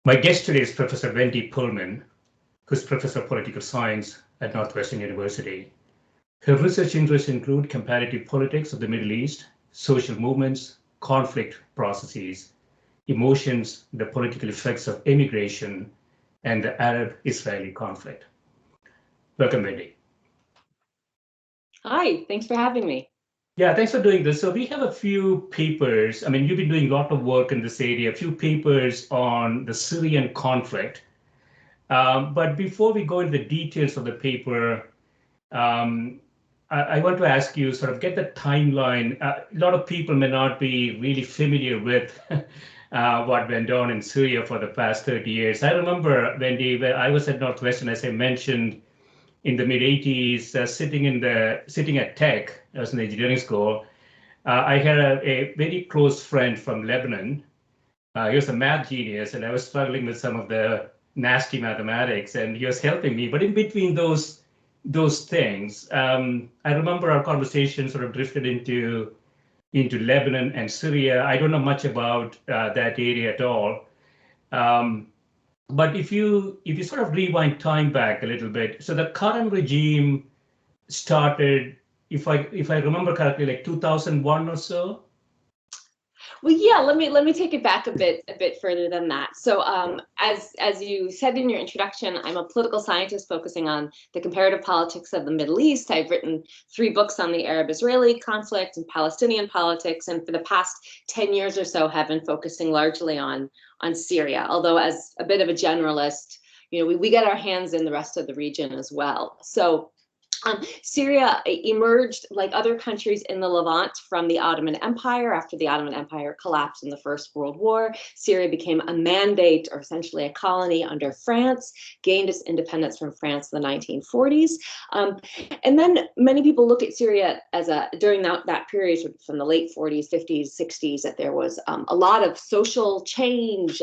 My guest today is Professor Wendy Pearlman, who's Professor of Political Science at Northwestern University. Her research interests include comparative politics of the Middle East, social movements, conflict processes, emotions, the political effects of emigration, and the Arab-Israeli conflict. Welcome, Wendy. Hi, thanks for having me. Yeah, thanks for doing this. So we have a few papers. I mean, you've been doing a lot of work in this area, a few papers on the Syrian conflict. But before we go into the details of the paper, I want to ask you, sort of get the timeline. A lot of people may not be really familiar with what went on in Syria for the past 30 years. I remember, Wendy, when I was at Northwestern, as I mentioned, in the mid 80s, sitting at Tech, I was in engineering school. I had a very close friend from Lebanon. He was a math genius, and I was struggling with some of the nasty mathematics, and he was helping me. But in between those things, I remember our conversation sort of drifted into Lebanon and Syria. I don't know much about that area at all. But if you sort of rewind time back a little bit, so the current regime started, if I remember correctly, like 2001 or so. Well, yeah, let me take it back a bit further than that. So, as you said in your introduction, I'm a political scientist focusing on the comparative politics of the Middle East. I've written 3 books on the Arab-Israeli conflict and Palestinian politics, and for the past 10 years or so, have been focusing largely on Syria. Although, as a bit of a generalist, we get our hands in the rest of the region as well. So. Syria emerged, like other countries in the Levant, from the Ottoman Empire. After the Ottoman Empire collapsed in the First World War, Syria became a mandate, or essentially a colony, under France, gained its independence from France in the 1940s. And then many people look at Syria as during that period, from the late 40s, 50s, 60s, that there was a lot of social change,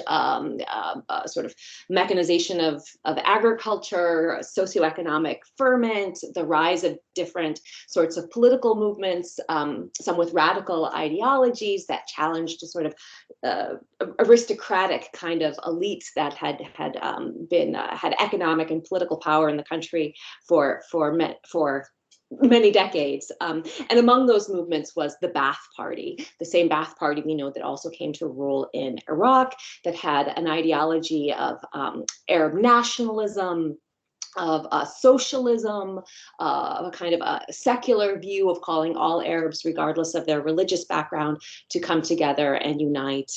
sort of mechanization of agriculture, socioeconomic ferment, the rise of different sorts of political movements, some with radical ideologies that challenged a sort of aristocratic kind of elites that had economic and political power in the country for many decades. And among those movements was the Ba'ath Party, the same Ba'ath Party we know that also came to rule in Iraq, that had an ideology of Arab nationalism, of socialism, a kind of a secular view of calling all Arabs, regardless of their religious background, to come together and unite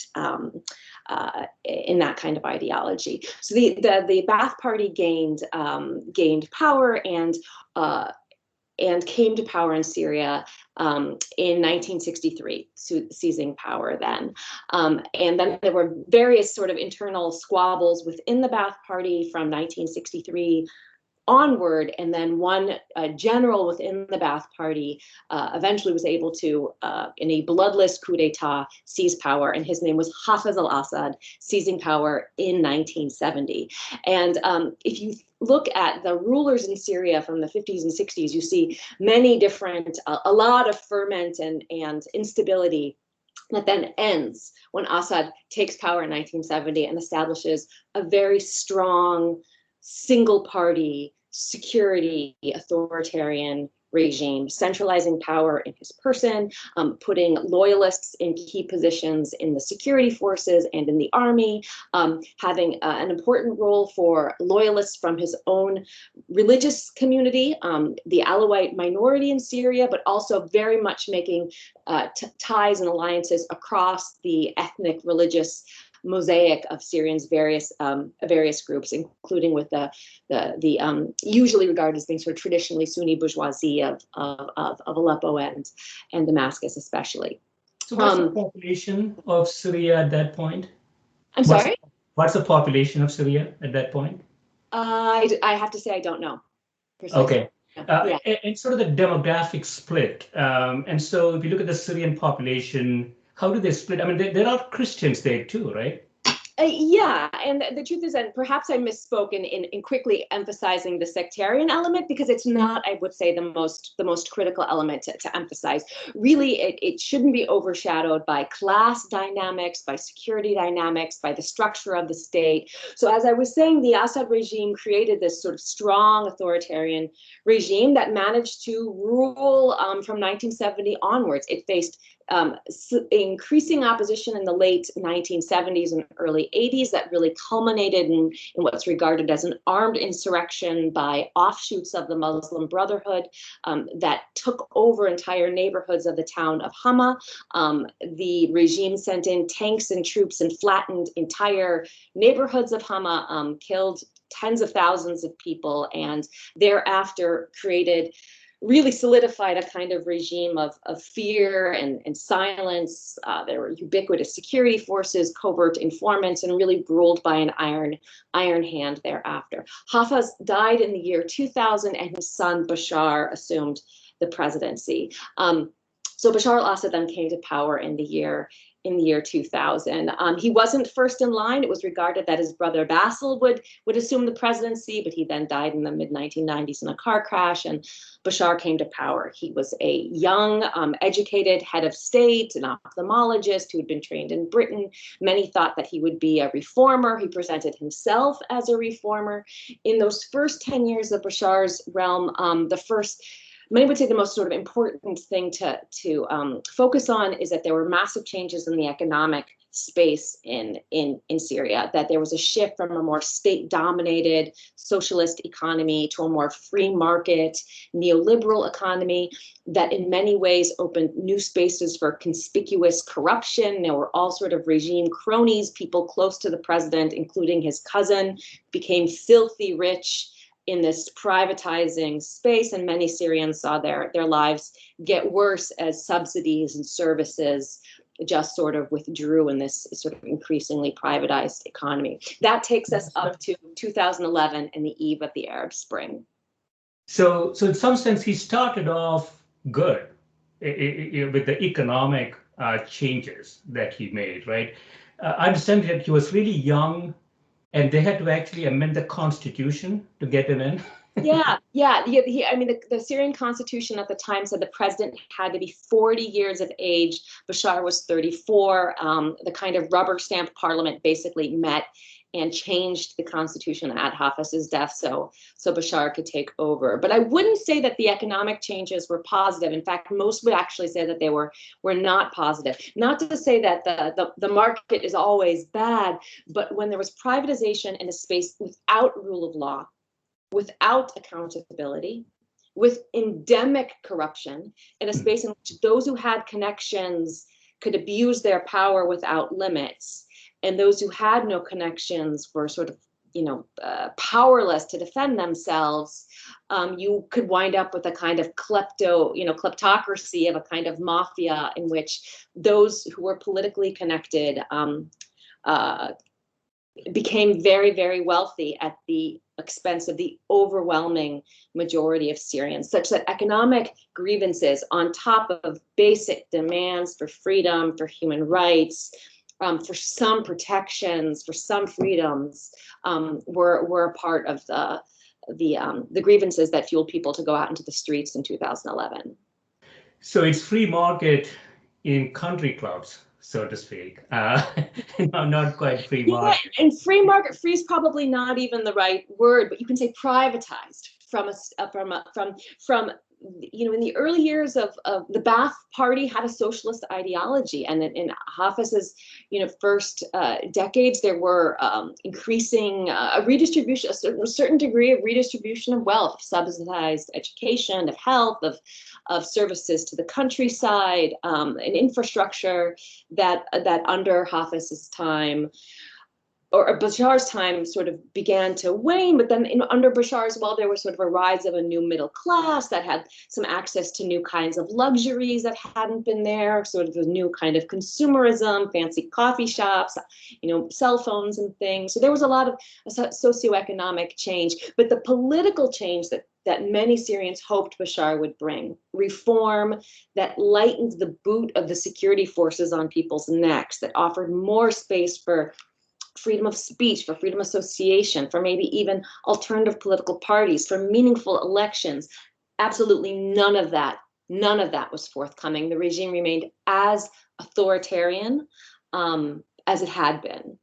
in that kind of ideology. So the Ba'ath Party gained power and came to power in Syria in 1963, seizing power then. And then there were various sort of internal squabbles within the Ba'ath Party from 1963 onward, and then one general within the Ba'ath Party eventually was able to, in a bloodless coup d'etat, seize power, and his name was Hafez al-Assad, seizing power in 1970. And if you look at the rulers in Syria from the 50s and 60s, you see many different, a lot of ferment and instability that then ends when Assad takes power in 1970 and establishes a very strong single-party security authoritarian regime, centralizing power in his person, putting loyalists in key positions in the security forces and in the army, having an important role for loyalists from his own religious community, the Alawite minority in Syria, but also very much making ties and alliances across the ethnic, religious mosaic of Syrians' various groups, including with the usually regarded as being sort of traditionally Sunni bourgeoisie of Aleppo and Damascus, especially. So what's the population of Syria at that point? I'm sorry? What's the population of Syria at that point? I have to say I don't know. Precisely. Okay. Yeah. And sort of the demographic split. And so if you look at the Syrian population, how do they split? I mean, there are Christians there too, right? Yeah, and the truth is, and perhaps I misspoke in quickly emphasizing the sectarian element, because it's not, I would say, the most critical element to emphasize. Really, it shouldn't be overshadowed by class dynamics, by security dynamics, by the structure of the state. So as I was saying, the Assad regime created this sort of strong authoritarian regime that managed to rule from 1970 onwards. It faced increasing opposition in the late 1970s and early 80s that really culminated in what's regarded as an armed insurrection by offshoots of the Muslim Brotherhood that took over entire neighborhoods of the town of Hama. The regime sent in tanks and troops and flattened entire neighborhoods of Hama, killed tens of thousands of people, and thereafter really solidified a kind of regime of fear and silence. There were ubiquitous security forces, covert informants, and really ruled by an iron hand thereafter. Hafez died in the year 2000, and his son Bashar assumed the presidency. So Bashar al-Assad then came to power in the year 2000. He wasn't first in line. It was regarded that his brother Basil would assume the presidency, but he then died in the mid-1990s in a car crash, and Bashar came to power. He was a young, educated head of state, an ophthalmologist who had been trained in Britain. Many thought that he would be a reformer. He presented himself as a reformer. In those first 10 years of Bashar's realm, many would say the most sort of important thing to focus on is that there were massive changes in the economic space in Syria, that there was a shift from a more state-dominated socialist economy to a more free market neoliberal economy that in many ways opened new spaces for conspicuous corruption. There were all sort of regime cronies, people close to the president, including his cousin, became filthy rich in this privatizing space, and many Syrians saw their lives get worse as subsidies and services just sort of withdrew in this sort of increasingly privatized economy. That takes us up to 2011 and the eve of the Arab Spring. So in some sense, he started off good with the economic changes that he made, right? I understand that he was really young, and they had to actually amend the constitution to get him in. Yeah. I mean, the Syrian constitution at the time said the president had to be 40 years of age. Bashar was 34. The kind of rubber stamp parliament basically met and changed the constitution at Hafez's death so Bashar could take over. But I wouldn't say that the economic changes were positive. In fact, most would actually say that they were not positive. Not to say that the market is always bad, but when there was privatization in a space without rule of law, without accountability, with endemic corruption, in a space in which those who had connections could abuse their power without limits, and those who had no connections were sort of, powerless to defend themselves, you could wind up with a kind of kleptocracy of a kind of mafia in which those who were politically connected became very, very wealthy at the expense of the overwhelming majority of Syrians, such that economic grievances on top of basic demands for freedom, for human rights, for some protections, for some freedoms, were a part of the grievances that fueled people to go out into the streets in 2011. So it's free market in country clubs, so to speak. No, not quite free market. Yeah, and free is probably not even the right word, but you can say privatized from in the early years of the Ba'ath Party had a socialist ideology, and in Hafez's first decades there were increasing a redistribution, a certain degree of redistribution of wealth, subsidized education, of health, of services to the countryside, an infrastructure that under Hafez's time, or Bashar's time, sort of began to wane. But then under Bashar as well, there was sort of a rise of a new middle class that had some access to new kinds of luxuries that hadn't been there, sort of a new kind of consumerism, fancy coffee shops, cell phones and things. So there was a lot of socioeconomic change, but the political change that many Syrians hoped Bashar would bring, reform that lightened the boot of the security forces on people's necks, that offered more space for freedom of speech, for freedom of association, for maybe even alternative political parties, for meaningful elections. Absolutely none of that was forthcoming. The regime remained as authoritarian as it had been.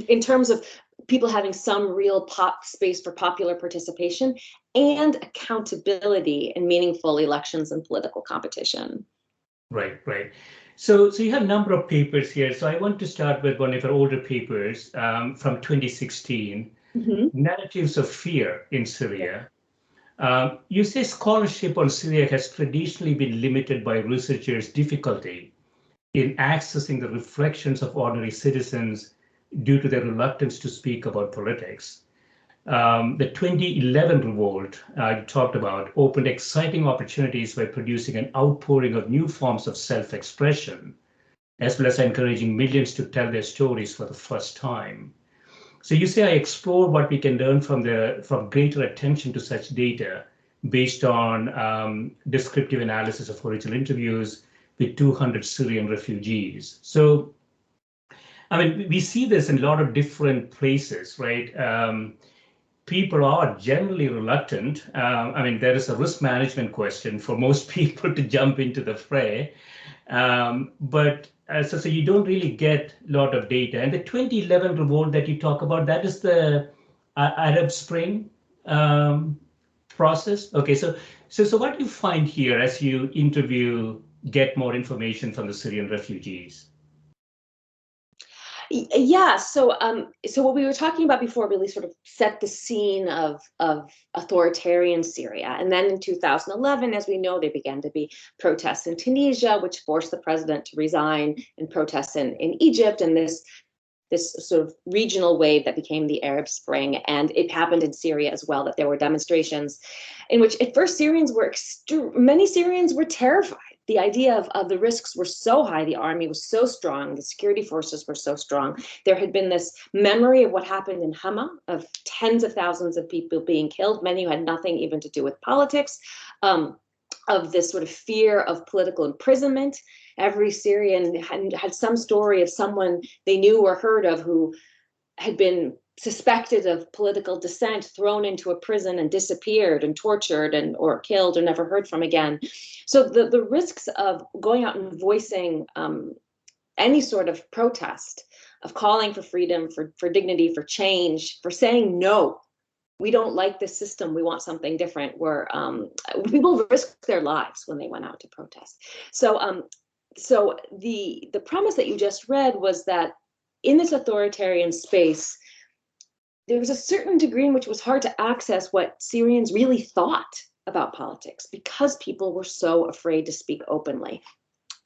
In terms of people having some real space for popular participation and accountability in meaningful elections and political competition. Right, right. So you have a number of papers here. So I want to start with one of your older papers from 2016, Narratives of Fear in Syria. You say scholarship on Syria has traditionally been limited by researchers' difficulty in accessing the reflections of ordinary citizens due to their reluctance to speak about politics. The 2011 revolt you talked about opened exciting opportunities by producing an outpouring of new forms of self-expression, as well as encouraging millions to tell their stories for the first time. So you say I explore what we can learn from greater attention to such data based on descriptive analysis of original interviews with 200 Syrian refugees. So, I mean, we see this in a lot of different places, right? People are generally reluctant. I mean, there is a risk management question for most people to jump into the fray. But so you don't really get a lot of data. And the 2011 revolt that you talk about, that is the Arab Spring process. Okay, so what do you find here as you get more information from the Syrian refugees? Yeah, so what we were talking about before really sort of set the scene of authoritarian Syria. And then in 2011, as we know, there began to be protests in Tunisia, which forced the president to resign, and protests in Egypt, and this sort of regional wave that became the Arab Spring. And it happened in Syria as well, that there were demonstrations in which at first many Syrians were terrified. The idea of the risks were so high, the army was so strong, the security forces were so strong. There had been this memory of what happened in Hama, of tens of thousands of people being killed, many who had nothing even to do with politics, of this sort of fear of political imprisonment. Every Syrian had some story of someone they knew or heard of who had been suspected of political dissent, thrown into a prison and disappeared and tortured or killed or never heard from again. So the risks of going out and voicing any sort of protest, of calling for freedom, for dignity, for change, for saying no, we don't like this system, we want something different, where people risked their lives when they went out to protest. So the premise that you just read was that in this authoritarian space, there was a certain degree in which it was hard to access what Syrians really thought about politics because people were so afraid to speak openly.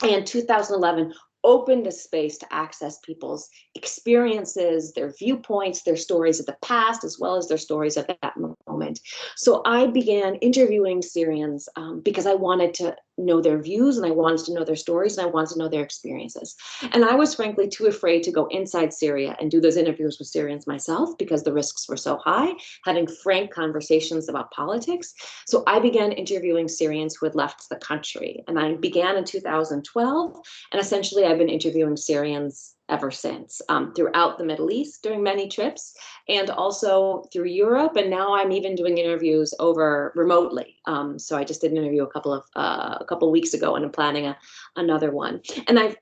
And 2011 opened a space to access people's experiences, their viewpoints, their stories of the past, as well as their stories of that moment. So I began interviewing Syrians because I wanted to know their views, and I wanted to know their stories, and I wanted to know their experiences. And I was frankly too afraid to go inside Syria and do those interviews with Syrians myself because the risks were so high, having frank conversations about politics. So I began interviewing Syrians who had left the country. And I began in 2012, and essentially I've been interviewing Syrians ever since, throughout the Middle East during many trips, and also through Europe. And now I'm even doing interviews over remotely. So I just did an interview a couple weeks ago, and I'm planning another one. And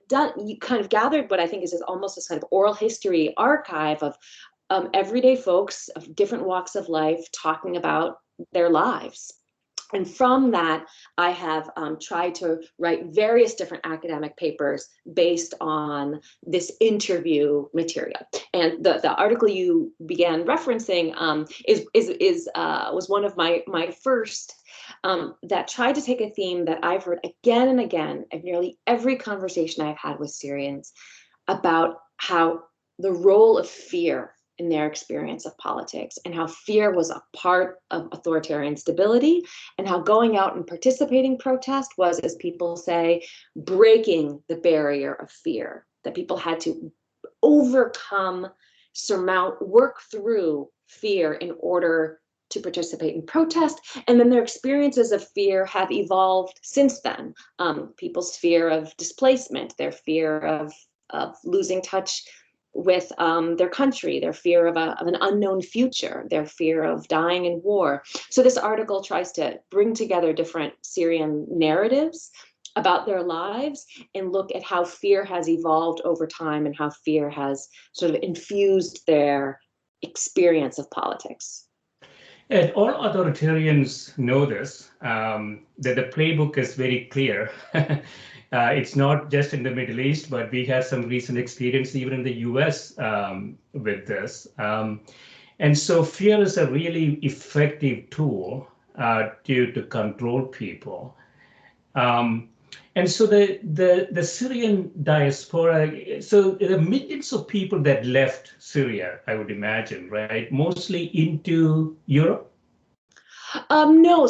you kind of gathered what I think is almost this kind of oral history archive of everyday folks of different walks of life talking about their lives. And from that, I have tried to write various different academic papers based on this interview material. And the article you began referencing was one of my first that tried to take a theme that I've heard again and again in nearly every conversation I've had with Syrians about how the role of fear in their experience of politics, and how fear was a part of authoritarian stability, and how going out and participating in protest was, as people say, breaking the barrier of fear, that people had to overcome, surmount, work through fear in order to participate in protest. And then their experiences of fear have evolved since then. People's fear of displacement, their fear of losing touch with their country, their fear of an unknown future, their fear of dying in war. So this article tries to bring together different Syrian narratives about their lives and look at how fear has evolved over time and how fear has sort of infused their experience of politics. And all authoritarians know this, that the playbook is very clear. It's not just in the Middle East, but we have some recent experience even in the US with this. And so fear is a really effective tool to control people. And so the Syrian diaspora, so there are millions of people that left Syria, I would imagine, right? Mostly into Europe? No,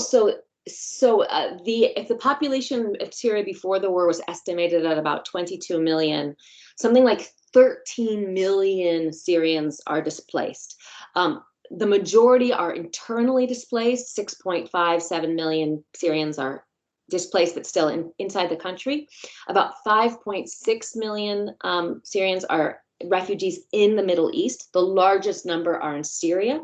if the population of Syria before the war was estimated at about 22 million, something like 13 million Syrians are displaced. The majority are internally displaced. 6.57 million Syrians are displaced but still inside the country. About 5.6 million Syrians are refugees in the Middle East. The largest number are in Syria,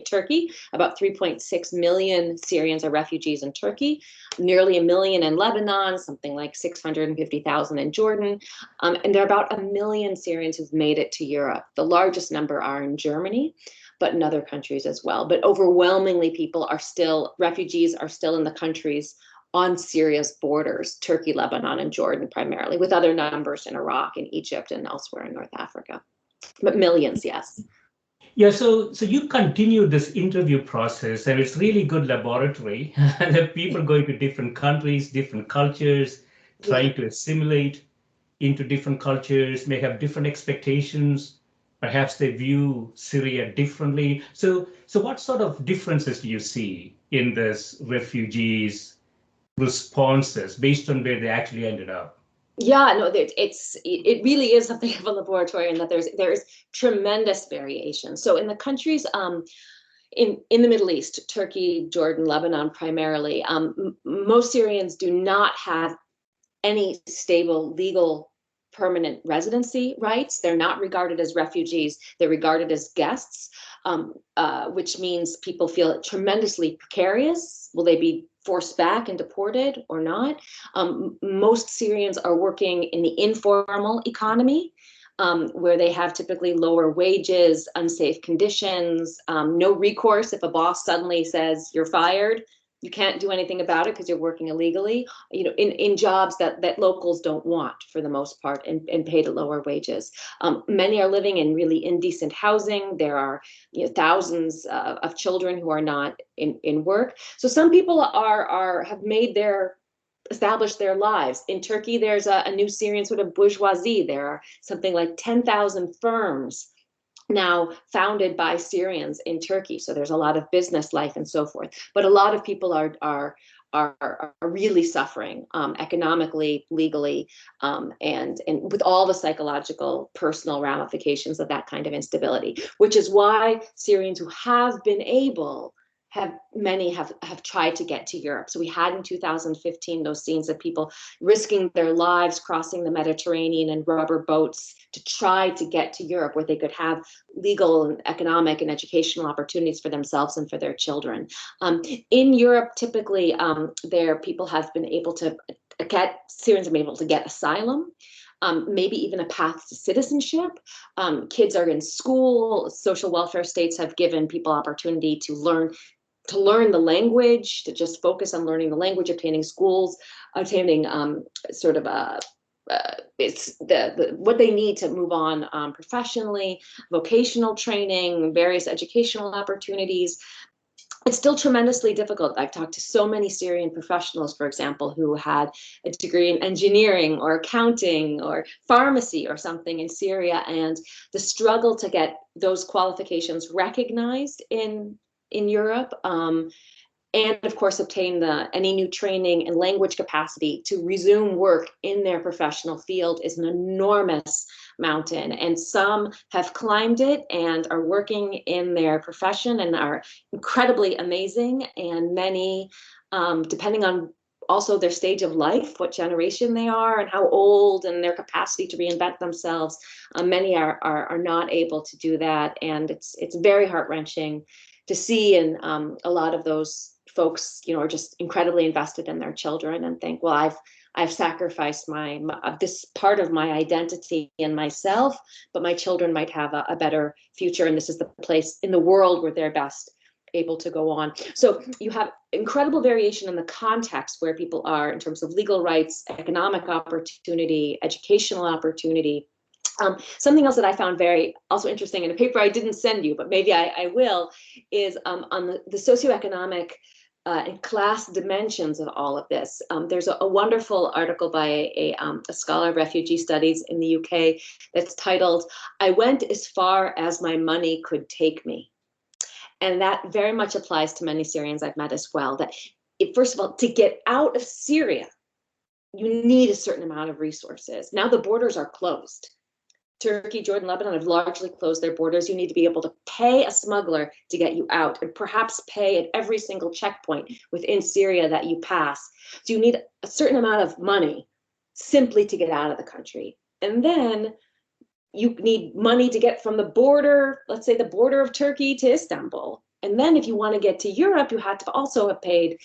Turkey. About 3.6 million Syrians are refugees in Turkey, nearly 1 million in Lebanon, something like 650,000 in Jordan. And there are about 1 million Syrians who've made it to Europe. The largest number are in Germany, but in other countries as well. But overwhelmingly, refugees are still in the countries on Syria's borders, Turkey, Lebanon, and Jordan primarily, with other numbers in Iraq and Egypt and elsewhere in North Africa. But millions, yes. Yeah, so you continue this interview process, and it's really good laboratory. The people going to different countries, different cultures, trying to assimilate into different cultures, may have different expectations. Perhaps they view Syria differently. So what sort of differences do you see in this refugees' responses based on where they actually ended up? Yeah, no, it really is something of a laboratory, in that there's tremendous variation. So in the countries in the Middle East, Turkey, Jordan, Lebanon primarily, most Syrians do not have any stable legal permanent residency rights. They're not regarded as refugees. They're regarded as guests, which means people feel tremendously precarious. Will they be forced back and deported or not? Most Syrians are working in the informal economy, where they have typically lower wages, unsafe conditions, no recourse if a boss suddenly says you're fired. You can't do anything about it because you're working illegally, in jobs that locals don't want for the most part, and paid at lower wages. Many are living in really indecent housing. There are thousands of children who are not in work. So some people have established their lives. In Turkey, there's a new Syrian sort of bourgeoisie. There are something like 10,000 firms now founded by Syrians in Turkey. So there's a lot of business life and so forth. But a lot of people are really suffering economically, legally, and with all the psychological, personal ramifications of that kind of instability, which is why Syrians who have been able many have tried to get to Europe. So we had in 2015 those scenes of people risking their lives crossing the Mediterranean in rubber boats to try to get to Europe, where they could have legal and economic and educational opportunities for themselves and for their children. In Europe, typically, Syrians have been able to get asylum. Maybe even a path to citizenship. Kids are in school. Social welfare states have given people opportunity to learn the language, to just focus on learning the language, obtaining schools, obtaining it's what they need to move on professionally, vocational training, various educational opportunities. It's still tremendously difficult. I've talked to so many Syrian professionals, for example, who had a degree in engineering or accounting or pharmacy or something in Syria, and the struggle to get those qualifications recognized in Europe, and of course obtain any new training and language capacity to resume work in their professional field is an enormous mountain. And some have climbed it and are working in their profession and are incredibly amazing. And many, depending on also their stage of life, what generation they are and how old and their capacity to reinvent themselves. Many are not able to do that. And it's very heart-wrenching to see. And a lot of those folks, are just incredibly invested in their children and think, well, I've sacrificed my this part of my identity and myself, but my children might have a better future. And this is the place in the world where they're best able to go on. So you have incredible variation in the context where people are in terms of legal rights, economic opportunity, educational opportunity. Something else that I found very also interesting in a paper I didn't send you, but maybe I will, is on the socioeconomic and class dimensions of all of this. There's a wonderful article by a scholar of refugee studies in the UK that's titled, "I Went as Far as My Money Could Take Me." And that very much applies to many Syrians I've met as well, that first of all, to get out of Syria, you need a certain amount of resources. Now the borders are closed. Turkey, Jordan, Lebanon have largely closed their borders. You need to be able to pay a smuggler to get you out, and perhaps pay at every single checkpoint within Syria that you pass. So you need a certain amount of money simply to get out of the country. And then you need money to get from the border, let's say the border of Turkey to Istanbul. And then if you want to get to Europe, you had to also have paid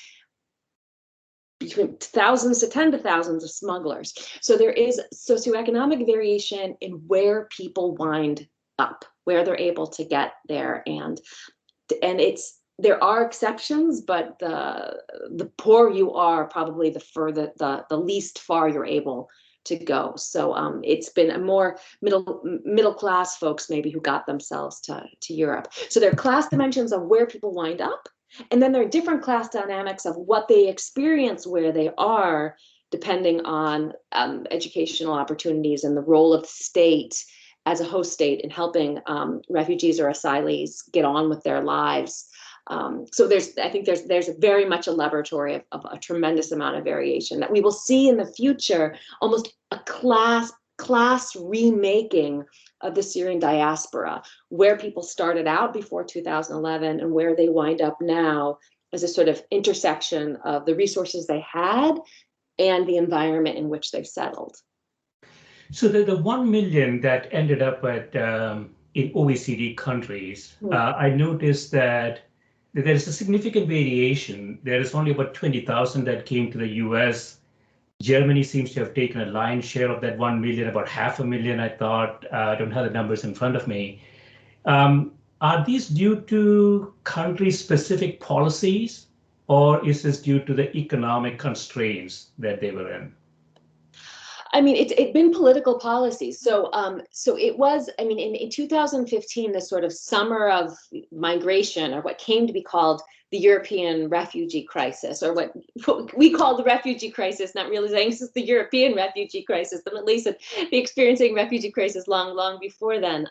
between thousands to tens of thousands of smugglers. So there is socioeconomic variation in where people wind up, where they're able to get there. And there are exceptions, but the poorer you are, probably the least far you're able to go. So it's been a more middle class folks maybe who got themselves to Europe. So there are class dimensions of where people wind up, and then there are different class dynamics of what they experience where they are, depending on educational opportunities and the role of the state as a host state in helping refugees or asylees get on with their lives. So I think there's very much a laboratory of a tremendous amount of variation that we will see in the future, almost a class remaking of the Syrian diaspora, where people started out before 2011 and where they wind up now, as a sort of intersection of the resources they had and the environment in which they've settled. So the 1 million that ended up in OECD countries, I noticed that there is a significant variation. There is only about 20,000 that came to the US. Germany seems to have taken a lion's share of that 1 million, about 500,000, I thought. I don't have the numbers in front of me. Are these due to country-specific policies, or is this due to the economic constraints that they were in? I mean, it's been political policies. So it was, I mean, in 2015, the sort of summer of migration, or what came to be called the European refugee crisis, or what we call the refugee crisis, not realizing this is the European refugee crisis, but at least be experiencing refugee crisis long before then.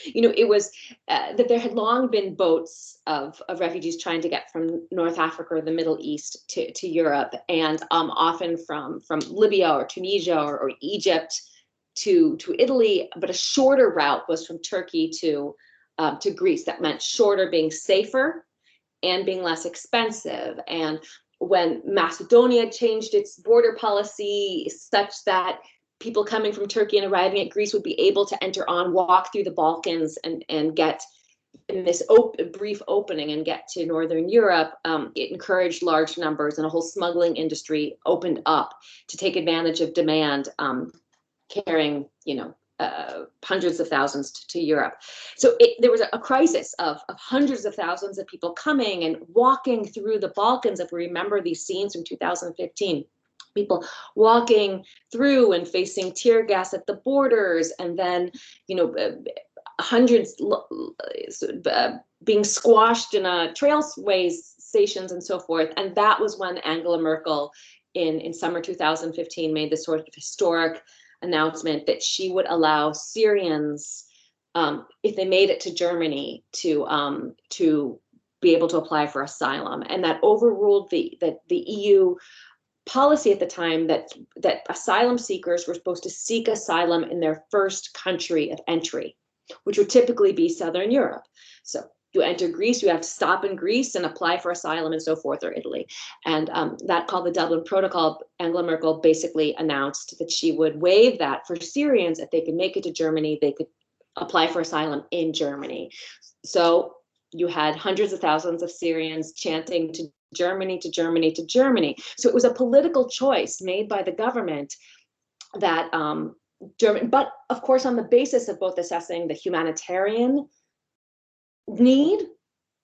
It was that there had long been boats of refugees trying to get from North Africa or the Middle East to Europe, and often from Libya or Tunisia or Egypt to Italy, but a shorter route was from Turkey to Greece. That meant shorter being safer and being less expensive. And when Macedonia changed its border policy such that people coming from Turkey and arriving at Greece would be able to walk through the Balkans and get in this brief opening and get to Northern Europe, it encouraged large numbers, and a whole smuggling industry opened up to take advantage of demand, carrying, hundreds of thousands to Europe. So there was a crisis of hundreds of thousands of people coming and walking through the Balkans. If we remember these scenes from 2015, people walking through and facing tear gas at the borders, and then, hundreds being squashed in trailways stations and so forth. And that was when Angela Merkel in summer 2015 made this sort of historic announcement that she would allow Syrians, if they made it to Germany, to be able to apply for asylum. And that overruled the EU policy at the time that asylum seekers were supposed to seek asylum in their first country of entry, which would typically be Southern Europe. So you enter Greece, you have to stop in Greece and apply for asylum and so forth, or Italy. And that called the Dublin Protocol, Angela Merkel basically announced that she would waive that for Syrians. If they could make it to Germany, they could apply for asylum in Germany. So you had hundreds of thousands of Syrians chanting to Germany, to Germany, to Germany. So it was a political choice made by the government that but of course, on the basis of both assessing the humanitarian need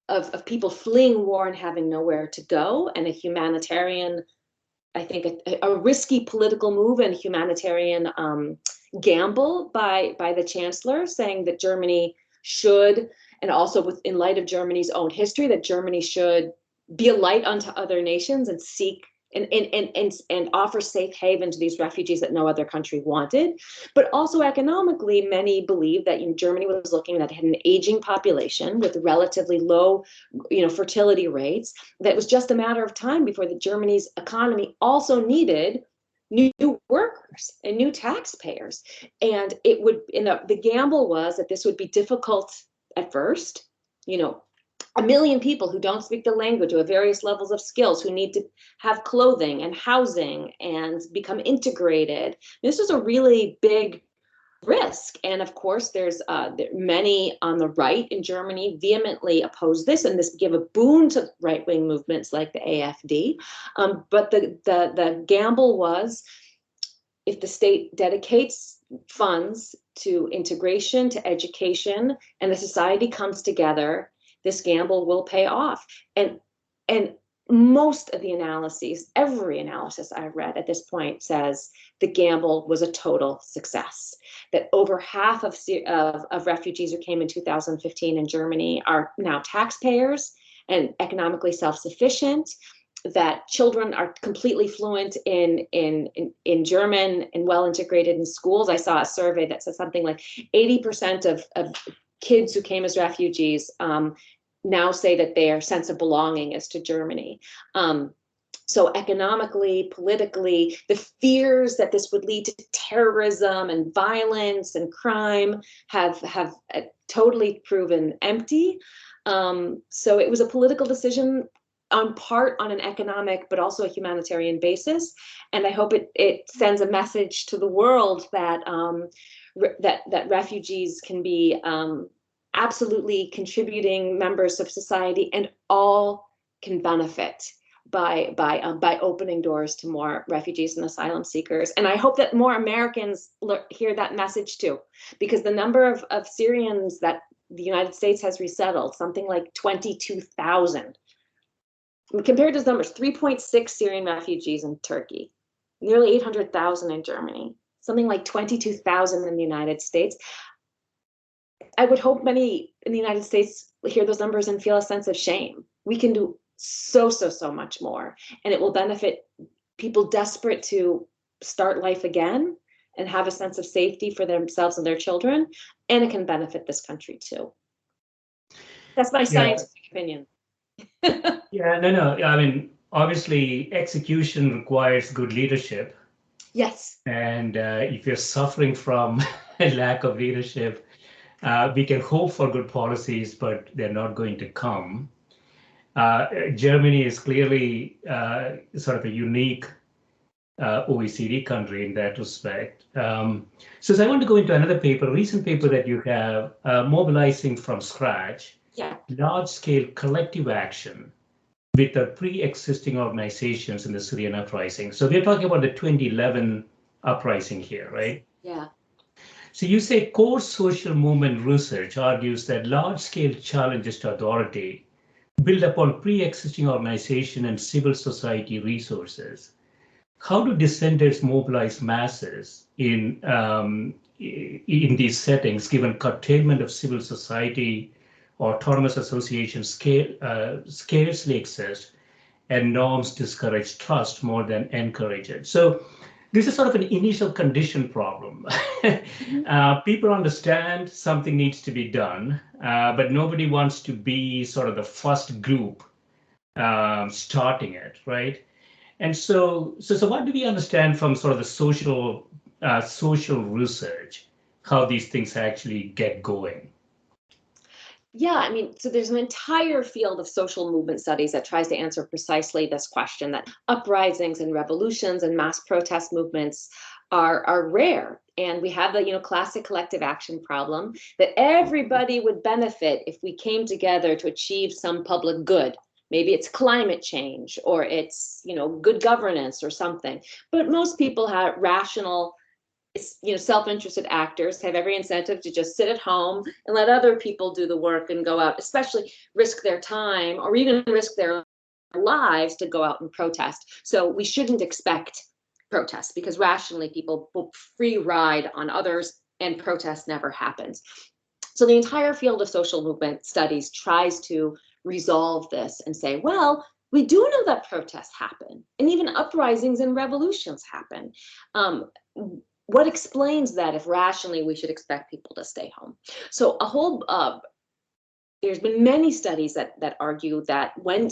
of people fleeing war and having nowhere to go, and a humanitarian, I think, a risky political move and humanitarian gamble by the chancellor, saying that Germany should, and also in light of Germany's own history, that Germany should be a light unto other nations and seek and offer safe haven to these refugees that no other country wanted. But also economically, many believe that Germany was looking at, had an aging population with relatively low, fertility rates. That it was just a matter of time before Germany's economy also needed new workers and new taxpayers. And it would, the gamble was that this would be difficult at first, 1 million people who don't speak the language, who have various levels of skills, who need to have clothing and housing and become integrated. This was a really big risk. And of course, there's many on the right in Germany vehemently oppose this, and this gave a boon to right-wing movements like the AfD. But the gamble was, if the state dedicates funds to integration, to education, and the society comes together, this gamble will pay off. And most of the analyses, every analysis I've read at this point, says the gamble was a total success. That over half of refugees who came in 2015 in Germany are now taxpayers and economically self-sufficient. That children are completely fluent in German and well integrated in schools. I saw a survey that said something like 80% of kids who came as refugees now say that their sense of belonging is to Germany. So economically, politically, the fears that this would lead to terrorism and violence and crime have totally proven empty. So it was a political decision, on part on an economic, but also a humanitarian basis. And I hope it sends a message to the world that that refugees can be absolutely contributing members of society, and all can benefit by opening doors to more refugees and asylum seekers. And I hope that more Americans hear that message too, because the number of Syrians that the United States has resettled, something like 22,000. Compared to those numbers, 3.6 Syrian refugees in Turkey, nearly 800,000 in Germany, something like 22,000 in the United States. I would hope many in the United States hear those numbers and feel a sense of shame. We can do so much more, and it will benefit people desperate to start life again and have a sense of safety for themselves and their children, and it can benefit this country too. That's my scientific opinion. Yeah, no. I mean, obviously, execution requires good leadership. Yes. And if you're suffering from a lack of leadership, we can hope for good policies, but they're not going to come. Germany is clearly sort of a unique OECD country in that respect. So I want to go into another paper, a recent paper that you have, Mobilizing from Scratch, large-scale collective action with the pre-existing organizations in the Syrian uprising. So we're talking about the 2011 uprising here, right? Yeah. So you say core social movement research argues that large-scale challenges to authority build upon pre-existing organization and civil society resources. How do dissenters mobilize masses in these settings, given curtailment of civil society, autonomous associations scarcely exist, and norms discourage trust more than encourage it? So this is sort of an initial condition problem. People understand something needs to be done, but nobody wants to be sort of the first group starting it, right? And so what do we understand from sort of the social research, how these things actually get going? Yeah, I mean, so there's an entire field of social movement studies that tries to answer precisely this question, that uprisings and revolutions and mass protest movements are rare. And we have the, classic collective action problem that everybody would benefit if we came together to achieve some public good. Maybe it's climate change, or it's, good governance or something. But most people have rational, self-interested actors have every incentive to just sit at home and let other people do the work and go out, especially risk their time or even risk their lives to go out and protest. So we shouldn't expect protests, because rationally people will free ride on others and protest never happens. So the entire field of social movement studies tries to resolve this and say, well, we do know that protests happen, and even uprisings and revolutions happen. What explains that if rationally we should expect people to stay home? So there's been many studies that argue that when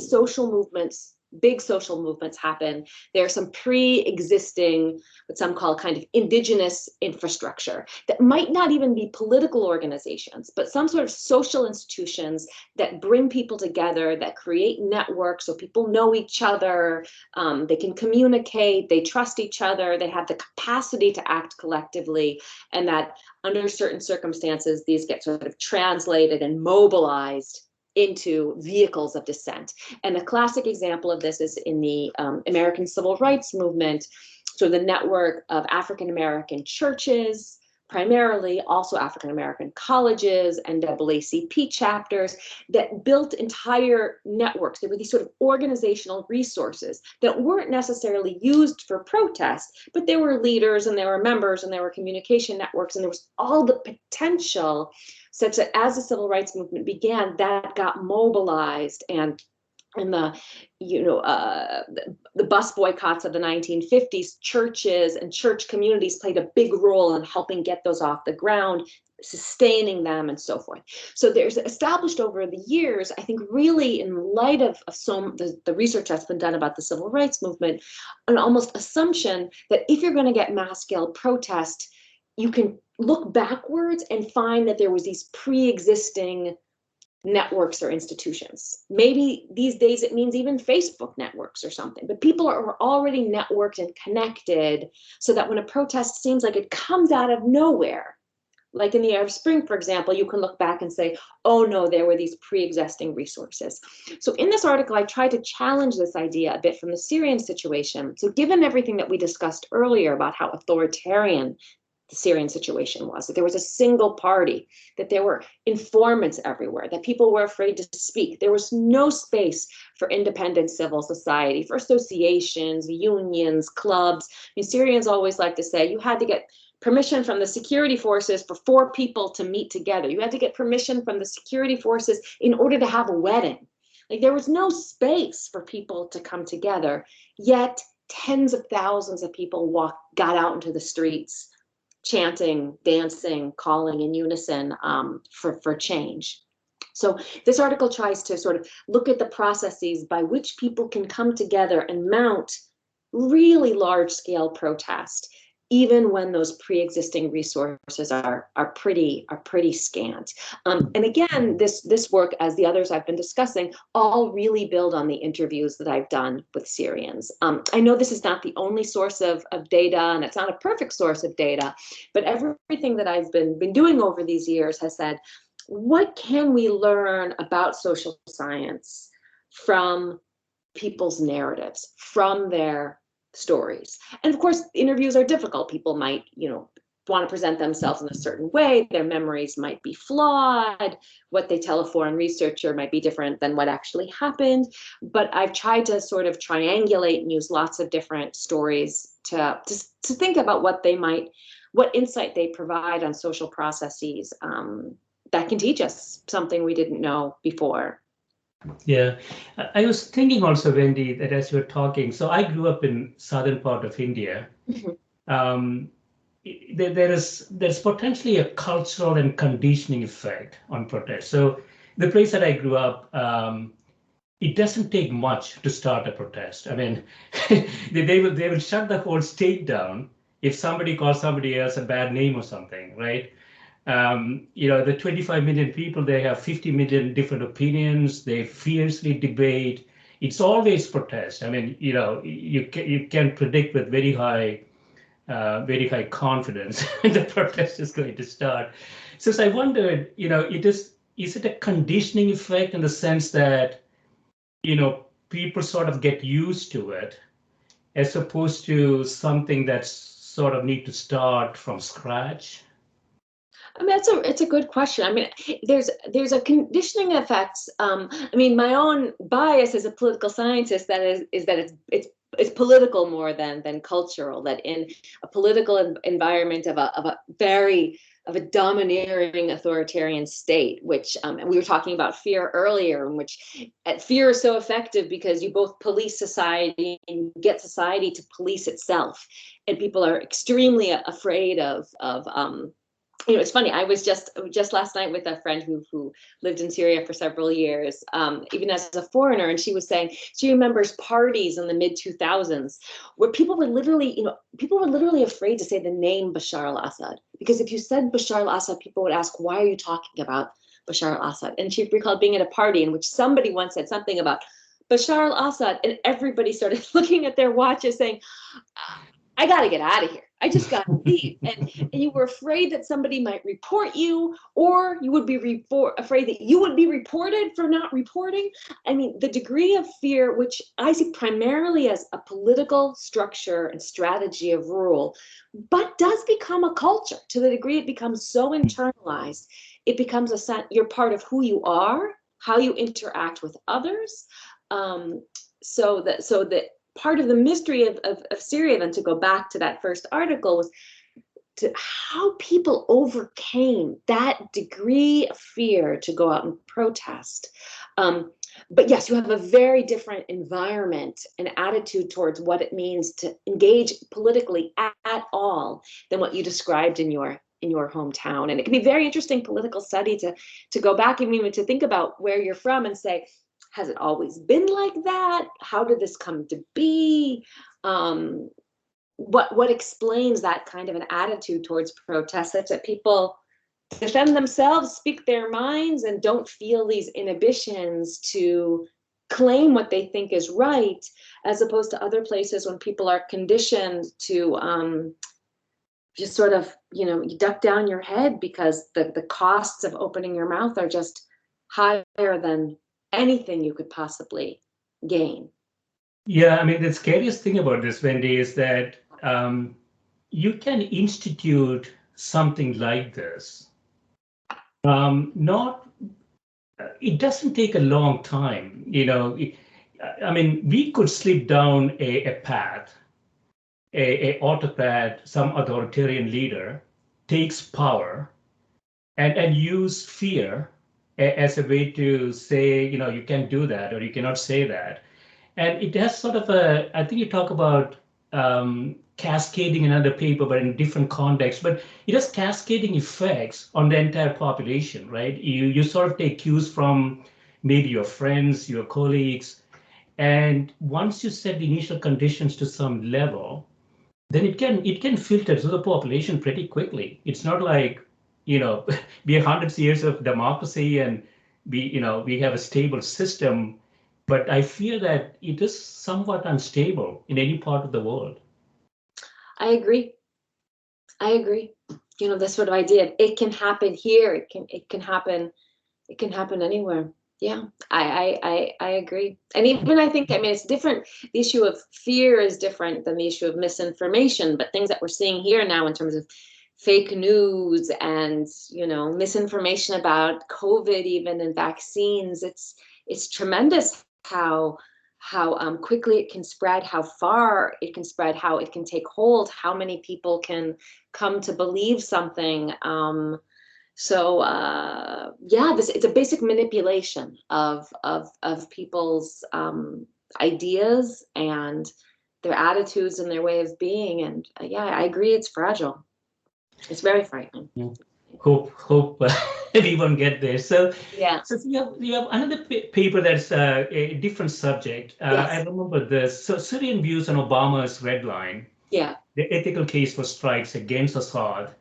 big social movements happen, there's some pre-existing, what some call kind of indigenous infrastructure that might not even be political organizations, but some sort of social institutions that bring people together, that create networks so people know each other, they can communicate, they trust each other, they have the capacity to act collectively, and that under certain circumstances, these get sort of translated and mobilized into vehicles of dissent. And a classic example of this is in the American Civil Rights Movement. So the network of African-American churches, primarily also African-American colleges, NAACP chapters, that built entire networks. There were these sort of organizational resources that weren't necessarily used for protest, but there were leaders and there were members and there were communication networks, and there was all the potential such that as the civil rights movement began, that got mobilized, and the bus boycotts of the 1950s, churches and church communities played a big role in helping get those off the ground, sustaining them, and so forth. So there's established over the years, I think, really in light of the research that's been done about the civil rights movement, an almost assumption that if you're going to get mass scale protest, you can look backwards and find that there was these pre-existing networks or institutions. Maybe these days it means even Facebook networks or something, but people are already networked and connected, so that when a protest seems like it comes out of nowhere, like in the Arab Spring, for example, you can look back and say, oh no, there were these pre-existing resources. So in this article, I tried to challenge this idea a bit from the Syrian situation. So given everything that we discussed earlier about how authoritarian the Syrian situation was, that there was a single party, that there were informants everywhere, that people were afraid to speak. There was no space for independent civil society, for associations, unions, clubs. I mean, Syrians always like to say you had to get permission from the security forces for 4 people to meet together. You had to get permission from the security forces in order to have a wedding. Like, there was no space for people to come together, yet tens of thousands of people got out into the streets, chanting, dancing, calling in unison for change. So this article tries to sort of look at the processes by which people can come together and mount really large-scale protest, even when those pre-existing resources are pretty scant. And again, this work, as the others I've been discussing, all really build on the interviews that I've done with Syrians. I know this is not the only source of data, and it's not a perfect source of data, but everything that I've been doing over these years has said, what can we learn about social science from people's narratives, from their stories? And of course, interviews are difficult. People might, want to present themselves in a certain way. Their memories might be flawed. What they tell a foreign researcher might be different than what actually happened. But I've tried to sort of triangulate and use lots of different stories to think about what insight they provide on social processes that can teach us something we didn't know before. Yeah, I was thinking also, Wendy, that as you were talking, so I grew up in southern part of India. Mm-hmm. There's potentially a cultural and conditioning effect on protest. So the place that I grew up, it doesn't take much to start a protest. I mean, they will shut the whole state down if somebody calls somebody else a bad name or something, right? The 25 million people, they have 50 million different opinions. They fiercely debate. It's always protest. I mean, you can predict with very high confidence the protest is going to start. So I wondered, is it a conditioning effect in the sense that, people sort of get used to it, as opposed to something that's sort of need to start from scratch? I mean, it's a good question. I mean, there's a conditioning effects. I mean, my own bias as a political scientist is that it's political more than cultural. That in a political environment of a domineering authoritarian state, which and we were talking about fear earlier, in which fear is so effective because you both police society and get society to police itself, and people are extremely afraid of it's funny. I was just last night with a friend who lived in Syria for several years, even as a foreigner, and she was saying she remembers parties in the mid 2000s where people were literally afraid to say the name Bashar al-Assad, because if you said Bashar al-Assad, people would ask, "Why are you talking about Bashar al-Assad?" And she recalled being at a party in which somebody once said something about Bashar al-Assad, and everybody started looking at their watches, saying, "I got to get out of here. I just got to leave." And you were afraid that somebody might report you, or you would be afraid that you would be reported for not reporting. I mean, the degree of fear, which I see primarily as a political structure and strategy of rule, but does become a culture to the degree it becomes so internalized, it becomes you're part of who you are, how you interact with others. So that part of the mystery of Syria, then, to go back to that first article, was to how people overcame that degree of fear to go out and protest. But yes, you have a very different environment and attitude towards what it means to engage politically at all than what you described in your hometown. And it can be very interesting political study to go back and even to think about where you're from and say, has it always been like that? How did this come to be? What explains that kind of an attitude towards protest, such that people defend themselves, speak their minds, and don't feel these inhibitions to claim what they think is right, as opposed to other places when people are conditioned to just sort of, you duck down your head because the costs of opening your mouth are just higher than anything you could possibly gain. Yeah, I mean, the scariest thing about this, Wendy, is that you can institute something like this. It doesn't take a long time. I mean, we could slip down a path, a autocrat, some authoritarian leader takes power and use fear as a way to say, you can't do that or you cannot say that. And it has sort of I think you talk about cascading in another paper, but in a different context, but it has cascading effects on the entire population, right? You sort of take cues from maybe your friends, your colleagues, and once you set the initial conditions to some level, then it can filter through the population pretty quickly. It's not like, we have hundreds of years of democracy and we have a stable system, but I fear that it is somewhat unstable in any part of the world. I agree. This sort of idea of it can happen here, it can happen anywhere. Yeah, I agree. And even I think, I mean, it's different. The issue of fear is different than the issue of misinformation, but things that we're seeing here now in terms of fake news and, misinformation about COVID, even, and vaccines, it's tremendous how quickly it can spread, how far it can spread, how it can take hold, how many people can come to believe something. It's a basic manipulation of people's ideas and their attitudes and their way of being. And I agree, it's fragile. It's very frightening. Yeah. Hope we won't get there. So yeah. So you have another paper that's a different subject. Yes. I remember this. So Syrian views on Obama's red line. Yeah. The ethical case for strikes against Assad.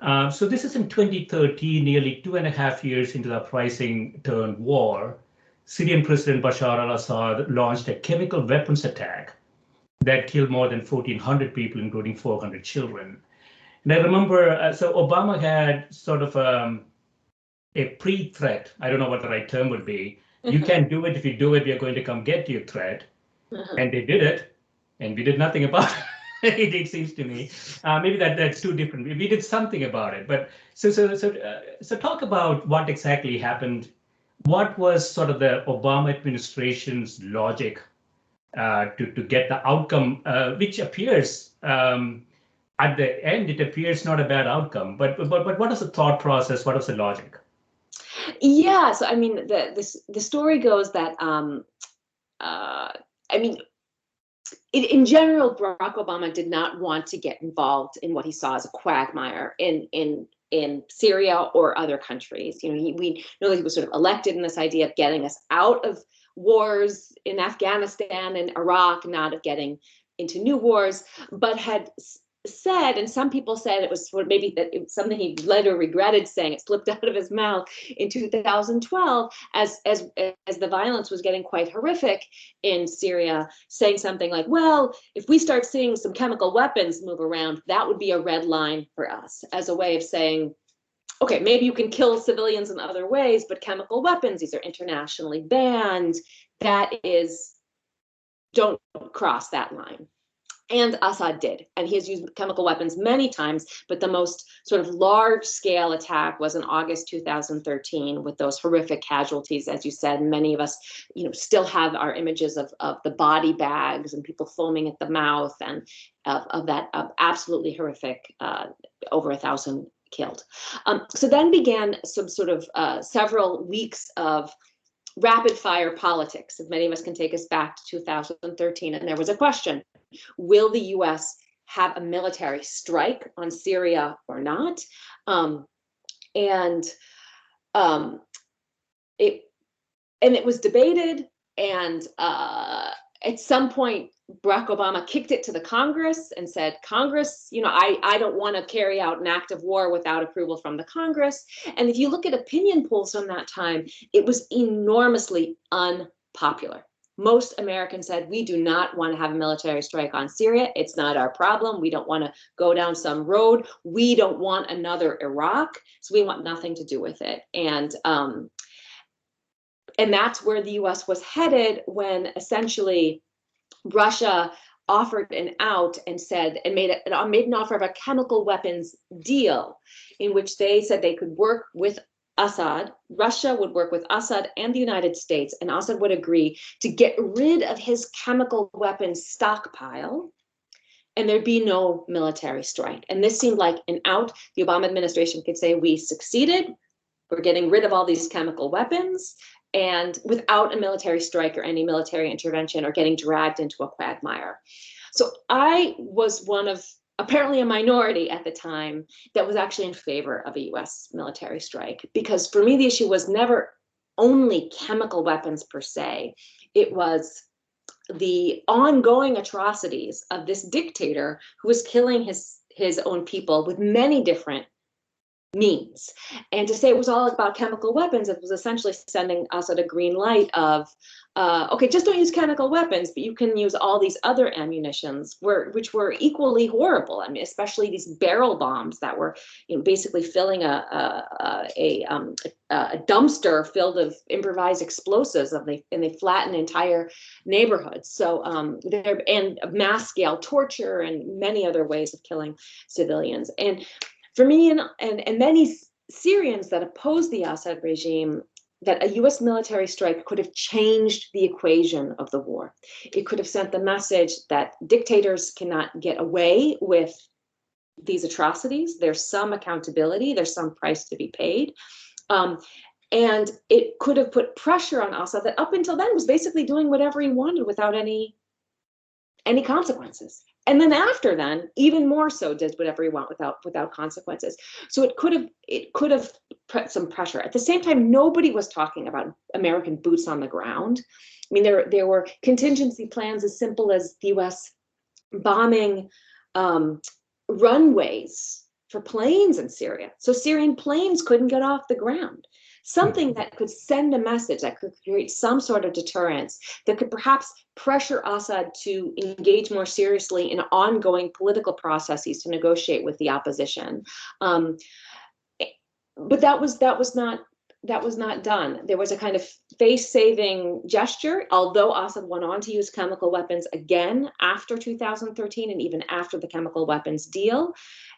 So this is in 2013, nearly 2.5 years into the uprising turned war. Syrian President Bashar al-Assad launched a chemical weapons attack that killed more than 1,400 people, including 400 children. And I remember, so Obama had sort of a pre-threat. I don't know what the right term would be. You can't do it. If you do it, we are going to come get you threat. And they did it, and we did nothing about it. It seems to me. Maybe that's too different. We did something about it. But so talk about what exactly happened. What was sort of the Obama administration's logic to get the outcome, which appears at the end, it appears not a bad outcome. But what is the thought process? What is the logic? Yeah, so I mean, the story goes that I mean, in general, Barack Obama did not want to get involved in what he saw as a quagmire in Syria or other countries. You know, we know that he was sort of elected in this idea of getting us out of wars in Afghanistan and Iraq, not of getting into new wars, but had said, and some people said it was maybe that it was something he later regretted saying, it slipped out of his mouth in 2012 as the violence was getting quite horrific in Syria, saying something like, well, if we start seeing some chemical weapons move around, that would be a red line for us, as a way of saying, okay, maybe you can kill civilians in other ways, but chemical weapons, these are internationally banned. That is, don't cross that line. And Assad did, and he has used chemical weapons many times, but the most sort of large-scale attack was in August 2013 with those horrific casualties, as you said. Many of us, you know, still have our images of the body bags and people foaming at the mouth, and of that absolutely horrific, over 1,000 killed. So then began some sort of several weeks of rapid fire politics. If many of us can take us back to 2013, and there was a question: will the US have a military strike on Syria or not? It was debated, and at some point Barack Obama kicked it to the Congress and said, Congress, you know, I don't want to carry out an act of war without approval from the Congress. And if you look at opinion polls from that time, it was enormously unpopular. Most Americans said, we do not want to have a military strike on Syria. It's not our problem. We don't want to go down some road. We don't want another Iraq. So we want nothing to do with it. And that's where the US was headed when essentially Russia offered an out and said, and made an offer of a chemical weapons deal, in which they said they could work with Assad. Russia would work with Assad and the United States, and Assad would agree to get rid of his chemical weapons stockpile, and there'd be no military strike. And this seemed like an out. The Obama administration could say, we succeeded. We're getting rid of all these chemical weapons, and without a military strike or any military intervention or getting dragged into a quagmire. So I was one of, apparently a minority at the time, that was actually in favor of a US military strike, because for me the issue was never only chemical weapons per se. It was the ongoing atrocities of this dictator who was killing his own people with many different means. And to say it was all about chemical weapons, it was essentially sending Assad a green light of, okay, just don't use chemical weapons, but you can use all these other ammunitions, which were equally horrible. I mean, especially these barrel bombs that were, you know, basically filling a dumpster filled of improvised explosives, and they flatten entire neighborhoods. So and mass scale torture and many other ways of killing civilians. And for me and many Syrians that oppose the Assad regime, that a US military strike could have changed the equation of the war. It could have sent the message that dictators cannot get away with these atrocities. There's some accountability, there's some price to be paid. And it could have put pressure on Assad that up until then was basically doing whatever he wanted without any consequences. And then after then, even more so, did whatever he wanted without consequences. So it could have put some pressure. At the same time, nobody was talking about American boots on the ground. I mean, there were contingency plans as simple as the US bombing runways for planes in Syria. So Syrian planes couldn't get off the ground. Something that could send a message, that could create some sort of deterrence, that could perhaps pressure Assad to engage more seriously in ongoing political processes to negotiate with the opposition. But that was not done. There was a kind of face-saving gesture, although Assad went on to use chemical weapons again after 2013 and even after the chemical weapons deal.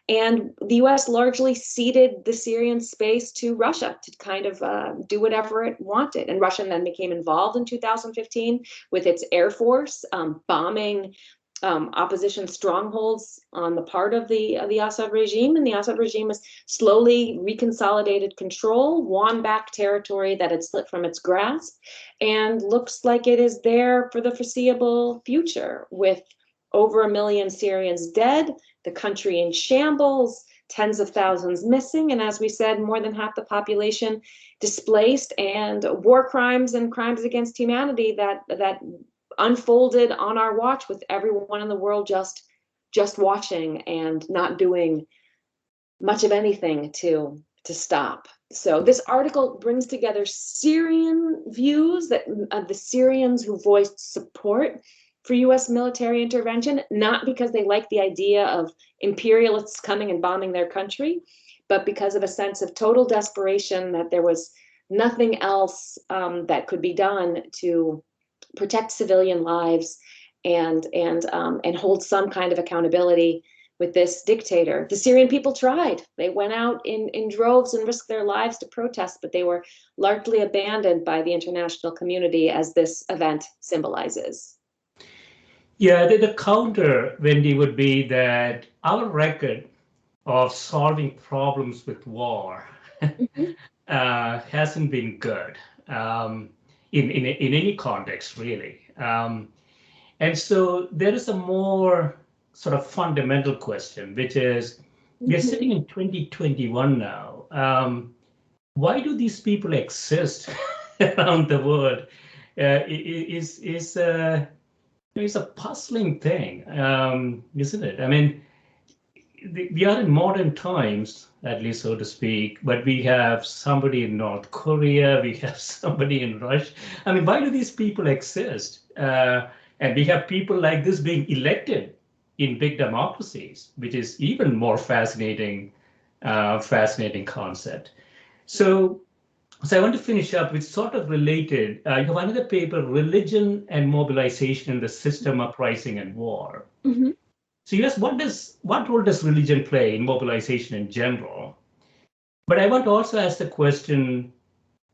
And the US largely ceded the Syrian space to Russia to kind of do whatever it wanted. And Russia then became involved in 2015 with its air force bombing opposition strongholds on the part of the Assad regime, and the Assad regime has slowly reconsolidated control, won back territory that had slipped from its grasp, and looks like it is there for the foreseeable future, with over 1 million Syrians dead, the country in shambles, tens of thousands missing, and as we said, more than half the population displaced, and war crimes and crimes against humanity that unfolded on our watch, with everyone in the world just watching and not doing much of anything to stop. So this article brings together Syrian views that of the Syrians who voiced support for US military intervention, not because they like the idea of imperialists coming and bombing their country, but because of a sense of total desperation that there was nothing else that could be done to protect civilian lives and hold some kind of accountability with this dictator. The Syrian people tried. They went out in droves and risked their lives to protest, but they were largely abandoned by the international community, as this event symbolizes. Yeah, the counter, Wendy, would be that our record of solving problems with war hasn't been good in any context, really. And so there is a more sort of fundamental question, which is, we're sitting in 2021 now. Why do these people exist around the world? It's a puzzling thing, isn't it? I mean, we are in modern times, at least so to speak, but we have somebody in North Korea, we have somebody in Russia. I mean, why do these people exist? And we have people like this being elected in big democracies, which is even more fascinating concept. So I want to finish up with sort of related. You have another paper, Religion and Mobilization in the System, Uprising and War. Mm-hmm. So you ask, what role does religion play in mobilization in general? But I want to also ask the question,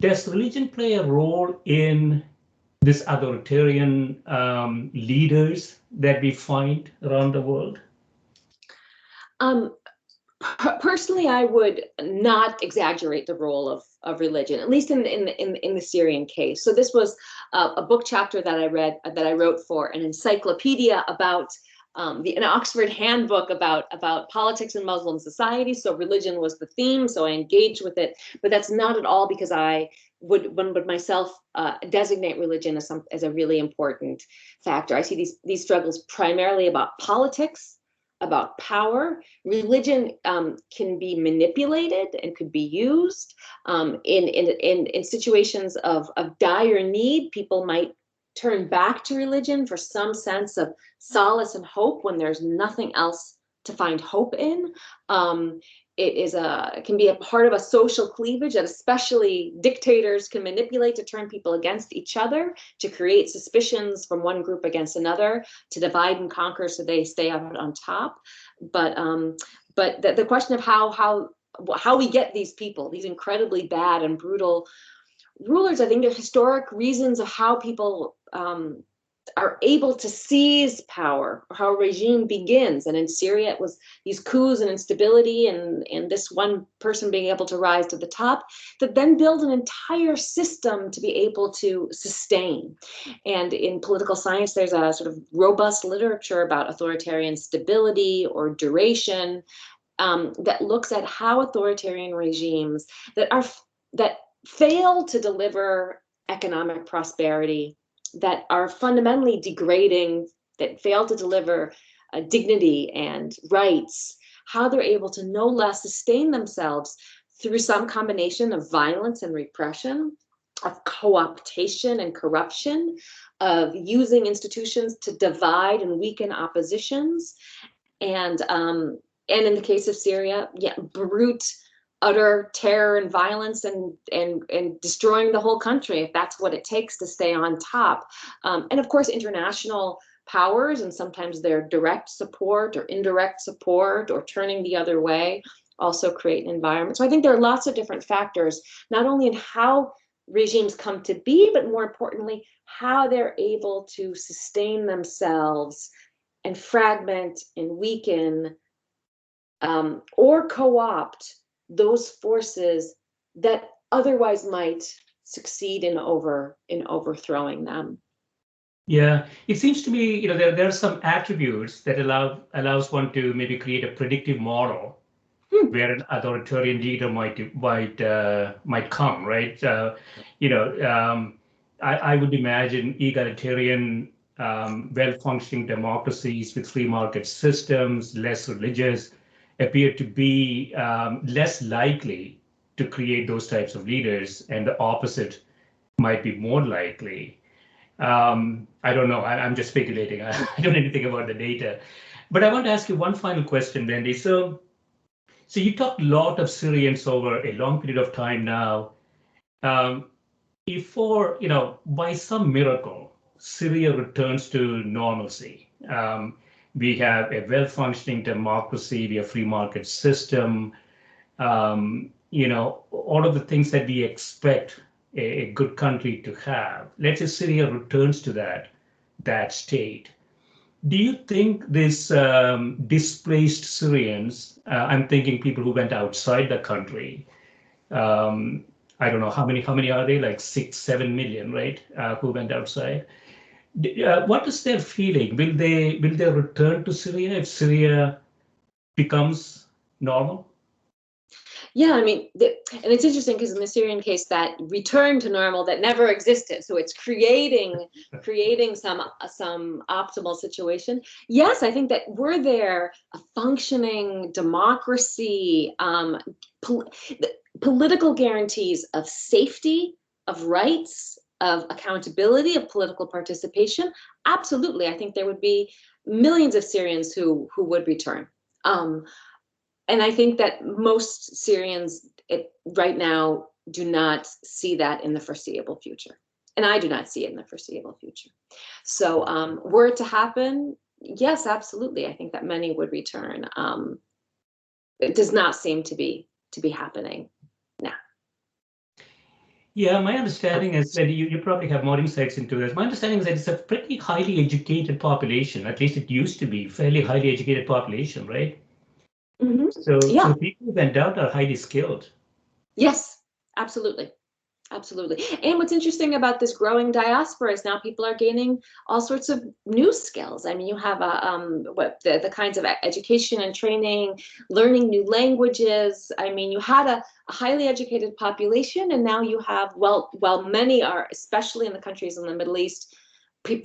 does religion play a role in this authoritarian leaders that we find around the world? Personally, I would not exaggerate the role of religion, at least in the Syrian case. So this was a book chapter that I wrote for an encyclopedia about an Oxford handbook about politics in Muslim society. So religion was the theme, so I engaged with it. But that's not at all because I would myself designate religion as a really important factor. I see these struggles primarily about politics, about power. Religion can be manipulated and could be used in situations of dire need. People might turn back to religion for some sense of solace and hope when there's nothing else to find hope in. It can be a part of a social cleavage that especially dictators can manipulate to turn people against each other, to create suspicions from one group against another, to divide and conquer so they stay out on top. But the question of how we get these people, these incredibly bad and brutal rulers, I think there are historic reasons of how people are able to seize power, or how a regime begins. And in Syria, it was these coups and instability and this one person being able to rise to the top that then build an entire system to be able to sustain. And in political science, there's a sort of robust literature about authoritarian stability or duration that looks at how authoritarian regimes that fail to deliver economic prosperity, that are fundamentally degrading, that fail to deliver dignity and rights, how they're able to no less sustain themselves through some combination of violence and repression, of co-optation and corruption, of using institutions to divide and weaken oppositions, and in the case of Syria, yeah, brute, utter terror and violence, and destroying the whole country if that's what it takes to stay on top. And of course, international powers, and sometimes their direct support or indirect support or turning the other way, also create an environment. So I think there are lots of different factors, not only in how regimes come to be, but more importantly, how they're able to sustain themselves and fragment and weaken or co-opt those forces that otherwise might succeed in overthrowing them. Yeah, it seems to me, there are some attributes that allows one to maybe create a predictive model where an authoritarian leader might come, right? I would imagine egalitarian, well-functioning democracies with free market systems, less religious, appear to be less likely to create those types of leaders, and the opposite might be more likely. I don't know. I'm just speculating. I don't know anything about the data. But I want to ask you one final question, Wendy. So you talked a lot of Syrians over a long period of time now. If by some miracle, Syria returns to normalcy, we have a well-functioning democracy, we have free market system, all of the things that we expect a good country to have. Let's say Syria returns to that state. Do you think this displaced Syrians, I'm thinking people who went outside the country, I don't know how many are they, like 6-7 million, right? Who went outside. What is their feeling? Will they return to Syria if Syria becomes normal? Yeah, I mean, and it's interesting because in the Syrian case, that return to normal that never existed. So it's creating some optimal situation. Yes, I think that were there a functioning democracy, political guarantees of safety, of rights, of accountability, of political participation, absolutely. I think there would be millions of Syrians who would return. And I think that most Syrians right now do not see that in the foreseeable future. And I do not see it in the foreseeable future. So were it to happen, yes, absolutely. I think that many would return. It does not seem to be happening now. Yeah, my understanding is that you probably have more insights into this. My understanding is that it's a pretty highly educated population. At least it used to be fairly highly educated population, right? Mm-hmm. So Yeah. people who went out are highly skilled. Yes, absolutely. Absolutely. And what's interesting about this growing diaspora is now people are gaining all sorts of new skills. I mean, you have the kinds of education and training, learning new languages. I mean, you had a highly educated population, and now you have, while many are, especially in the countries in the Middle East,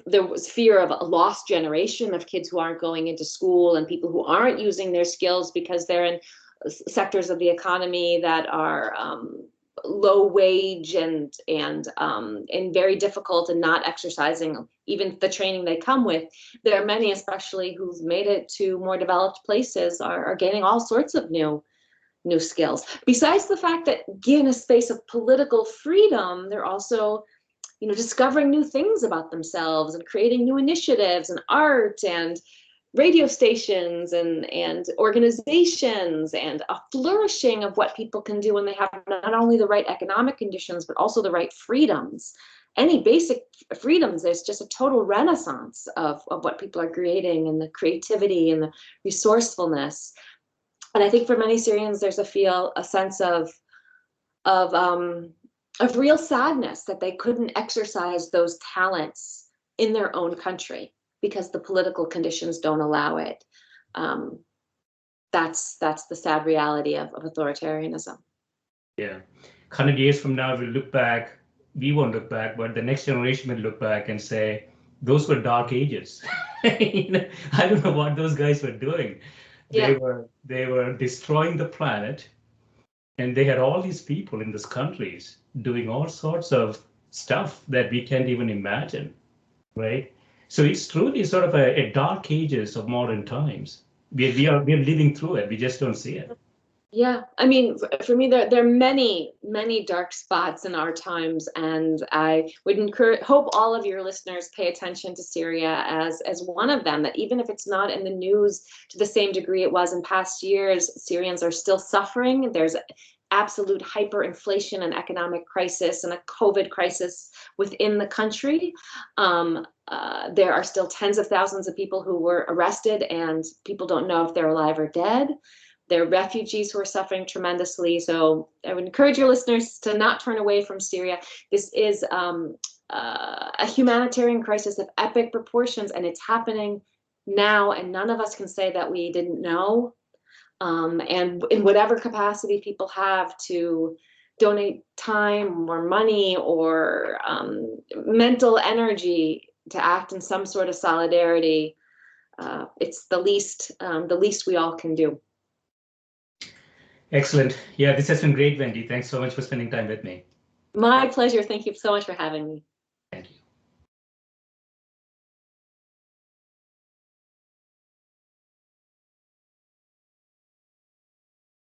there was fear of a lost generation of kids who aren't going into school and people who aren't using their skills because they're in sectors of the economy that are low wage and very difficult and not exercising even the training they come with. There are many, especially who've made it to more developed places, are gaining all sorts of new skills. Besides the fact that given a space of political freedom, they're also discovering new things about themselves and creating new initiatives and art and radio stations and organizations, and a flourishing of what people can do when they have not only the right economic conditions, but also the right freedoms. Any basic freedoms, there's just a total renaissance of what people are creating, and the creativity and the resourcefulness. And I think for many Syrians, there's a sense of real sadness that they couldn't exercise those talents in their own country because the political conditions don't allow it. That's the sad reality of authoritarianism. Yeah. 100 years from now, we'll look back. We won't look back, but the next generation will look back and say, those were dark ages. I don't know what those guys were doing. Yeah. They were destroying the planet, and they had all these people in these countries doing all sorts of stuff that we can't even imagine, right? So it's truly sort of a dark ages of modern times. We are living through it. We just don't see it. Yeah, I mean, for me, there are many dark spots in our times, and I would hope all of your listeners pay attention to Syria as one of them. That even if it's not in the news to the same degree it was in past years, Syrians are still suffering. There's absolute hyperinflation and economic crisis and a COVID crisis within the country. There are still tens of thousands of people who were arrested, and people don't know if they're alive or dead. There are refugees who are suffering tremendously. So I would encourage your listeners to not turn away from Syria. This is a humanitarian crisis of epic proportions, and it's happening now, and none of us can say that we didn't know. And in whatever capacity people have to donate time or money or mental energy to act in some sort of solidarity, it's the least we all can do. Excellent. Yeah, this has been great, Wendy. Thanks so much for spending time with me. My pleasure. Thank you so much for having me.